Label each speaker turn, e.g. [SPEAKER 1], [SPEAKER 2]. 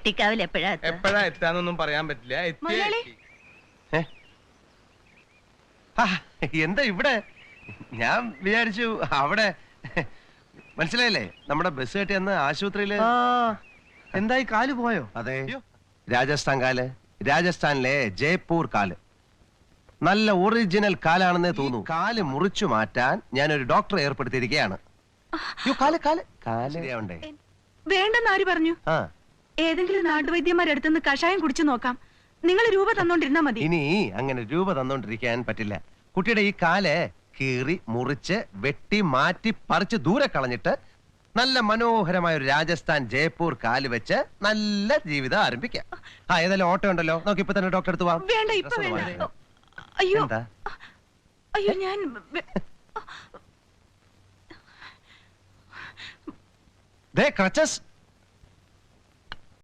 [SPEAKER 1] വെട്ടിക്കാവിൽ
[SPEAKER 2] എപ്പോഴാ എത്താന്നൊന്നും പറയാൻ പറ്റില്ല.
[SPEAKER 3] എന്താ ഇവിടെ? ഞാൻ വിചാരിച്ചു അവിടെ. മനസ്സിലായില്ലേ? നമ്മുടെ ബസ് കെട്ടി അന്ന് ആശുപത്രിയില്.
[SPEAKER 2] എന്തായി, കാല് പോയോ?
[SPEAKER 3] അതെ, രാജസ്ഥാൻ കാല്. രാജസ്ഥാനിലെ ജയ്പൂർ കാല്. നല്ല ഒറിജിനൽ കാലാണെന്നേ തോന്നുന്നു. കാല് മുറിച്ചു മാറ്റാൻ ഞാനൊരു ഡോക്ടറെ ഏർപ്പെടുത്തിയിരിക്കുകയാണ്.
[SPEAKER 4] വേണ്ടെന്ന് ആര് പറഞ്ഞു? ഏതെങ്കിലും നാട്ടുവൈദ്യന്മാരടുത്തുനിന്ന് കഷായം കുടിച്ചു നോക്കാം. നിങ്ങൾ രൂപ തന്നോണ്ടിരുന്നാ മതി.
[SPEAKER 3] ഇനി അങ്ങനെ രൂപ തന്നോണ്ടിരിക്കാൻ പറ്റില്ല. കുട്ടിയുടെ ഈ കാല് കീറി മുറിച്ച് വെട്ടി മാറ്റി പറിച്ച് ദൂരെ കളഞ്ഞിട്ട് നല്ല മനോഹരമായ ഒരു രാജസ്ഥാൻ ജയ്പൂർ കാല് വെച്ച് നല്ല ജീവിതം ആരംഭിക്കാം. ഏതായാലും ഓട്ടോ ഉണ്ടല്ലോ, നമുക്ക് ഇപ്പൊ തന്നെ ഡോക്ടർ അടുത്ത് പോവാം.
[SPEAKER 4] വേണ്ട, ഇപ്പൊ വേണ്ട. അയ്യോ അയ്യോ, ഞാൻ
[SPEAKER 3] ക്രച്ചസ്